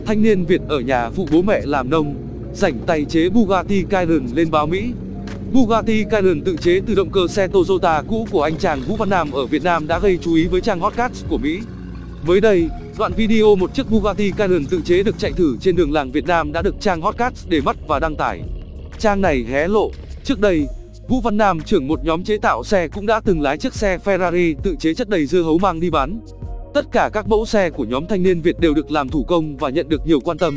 Thanh niên Việt ở nhà phụ bố mẹ làm nông, rảnh tay chế Bugatti Chiron lên báo Mỹ. Bugatti Chiron tự chế từ động cơ xe Toyota cũ của anh chàng Vũ Văn Nam ở Việt Nam đã gây chú ý với trang Hotcats của Mỹ. Mới đây, đoạn video một chiếc Bugatti Chiron tự chế được chạy thử trên đường làng Việt Nam đã được trang Hotcats để mắt và đăng tải. Trang này hé lộ, trước đây, Vũ Văn Nam, trưởng một nhóm chế tạo xe, cũng đã từng lái chiếc xe Ferrari tự chế chất đầy dưa hấu mang đi bán. Tất cả các mẫu xe của nhóm thanh niên Việt đều được làm thủ công và nhận được nhiều quan tâm.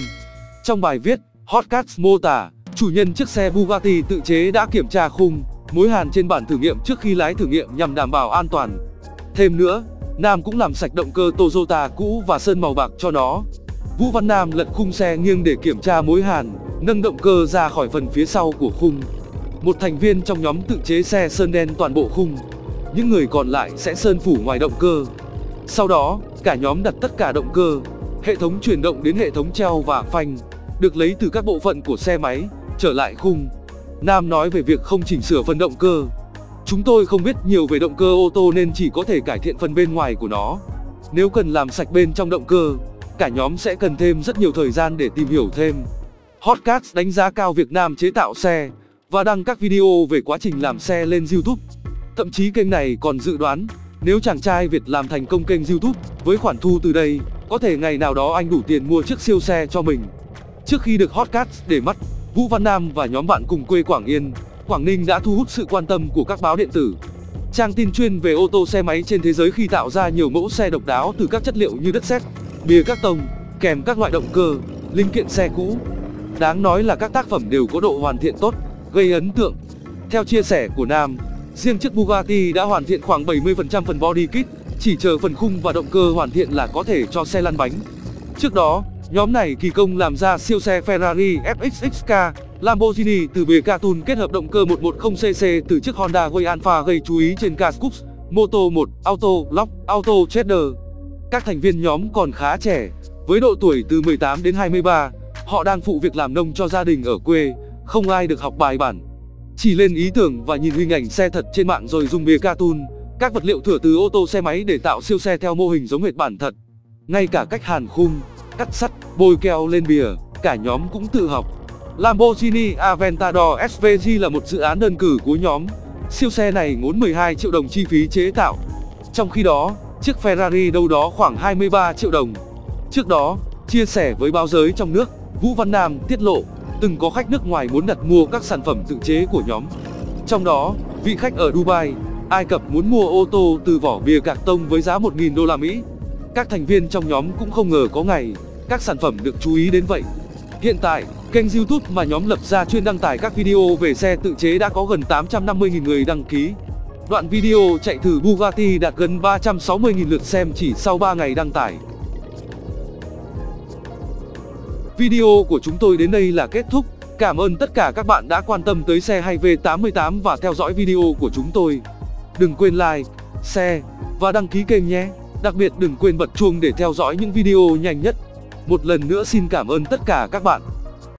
Trong bài viết, Hotcats mô tả, chủ nhân chiếc xe Bugatti tự chế đã kiểm tra khung, mối hàn trên bản thử nghiệm trước khi lái thử nghiệm nhằm đảm bảo an toàn. Thêm nữa, Nam cũng làm sạch động cơ Toyota cũ và sơn màu bạc cho nó. Vũ Văn Nam lật khung xe nghiêng để kiểm tra mối hàn, nâng động cơ ra khỏi phần phía sau của khung. Một thành viên trong nhóm tự chế xe sơn đen toàn bộ khung, những người còn lại sẽ sơn phủ ngoài động cơ. Sau đó, cả nhóm đặt tất cả động cơ, hệ thống chuyển động đến hệ thống treo và phanh, được lấy từ các bộ phận của xe máy, trở lại khung. Nam nói về việc không chỉnh sửa phần động cơ. Chúng tôi không biết nhiều về động cơ ô tô nên chỉ có thể cải thiện phần bên ngoài của nó. Nếu cần làm sạch bên trong động cơ, cả nhóm sẽ cần thêm rất nhiều thời gian để tìm hiểu thêm. Hotcats đánh giá cao việc Nam chế tạo xe và đăng các video về quá trình làm xe lên YouTube. Thậm chí kênh này còn dự đoán, nếu chàng trai Việt làm thành công kênh YouTube, với khoản thu từ đây, có thể ngày nào đó anh đủ tiền mua chiếc siêu xe cho mình. Trước khi được Hotcats để mắt, Vũ Văn Nam và nhóm bạn cùng quê Quảng Yên, Quảng Ninh đã thu hút sự quan tâm của các báo điện tử, trang tin chuyên về ô tô xe máy trên thế giới khi tạo ra nhiều mẫu xe độc đáo từ các chất liệu như đất sét, bìa các tông, kèm các loại động cơ, linh kiện xe cũ. Đáng nói là các tác phẩm đều có độ hoàn thiện tốt, gây ấn tượng. Theo chia sẻ của Nam, riêng chiếc Bugatti đã hoàn thiện khoảng 70% phần body kit, chỉ chờ phần khung và động cơ hoàn thiện là có thể cho xe lăn bánh. Trước đó, nhóm này kỳ công làm ra siêu xe Ferrari FXXK, Lamborghini từ bìa carbon kết hợp động cơ 110cc từ chiếc Honda Way Alpha gây chú ý trên Cascux, Moto1, Auto Log, Auto Trader. Các thành viên nhóm còn khá trẻ, với độ tuổi từ 18 đến 23, họ đang phụ việc làm nông cho gia đình ở quê, không ai được học bài bản. Chỉ lên ý tưởng và nhìn hình ảnh xe thật trên mạng rồi dùng bìa carbon, các vật liệu thừa từ ô tô xe máy để tạo siêu xe theo mô hình giống hệt bản thật. Ngay cả cách hàn khung, cắt sắt, bôi keo lên bìa, cả nhóm cũng tự học. Lamborghini Aventador SVG là một dự án đơn cử của nhóm. Siêu xe này ngốn 12 triệu đồng chi phí chế tạo. Trong khi đó, chiếc Ferrari đâu đó khoảng 23 triệu đồng. Trước đó, chia sẻ với báo giới trong nước, Vũ Văn Nam tiết lộ từng có khách nước ngoài muốn đặt mua các sản phẩm tự chế của nhóm. Trong đó, vị khách ở Dubai, Ai Cập muốn mua ô tô từ vỏ bìa cạc tông với giá 1.000 đô la Mỹ. Các thành viên trong nhóm cũng không ngờ có ngày các sản phẩm được chú ý đến vậy. Hiện tại, kênh YouTube mà nhóm lập ra chuyên đăng tải các video về xe tự chế đã có gần 850.000 người đăng ký. Đoạn video chạy thử Bugatti đạt gần 360.000 lượt xem chỉ sau 3 ngày đăng tải. Video của chúng tôi đến đây là kết thúc. Cảm ơn tất cả các bạn đã quan tâm tới xe hay V88 và theo dõi video của chúng tôi. Đừng quên like, share và đăng ký kênh nhé. Đặc biệt đừng quên bật chuông để theo dõi những video nhanh nhất. Một lần nữa xin cảm ơn tất cả các bạn.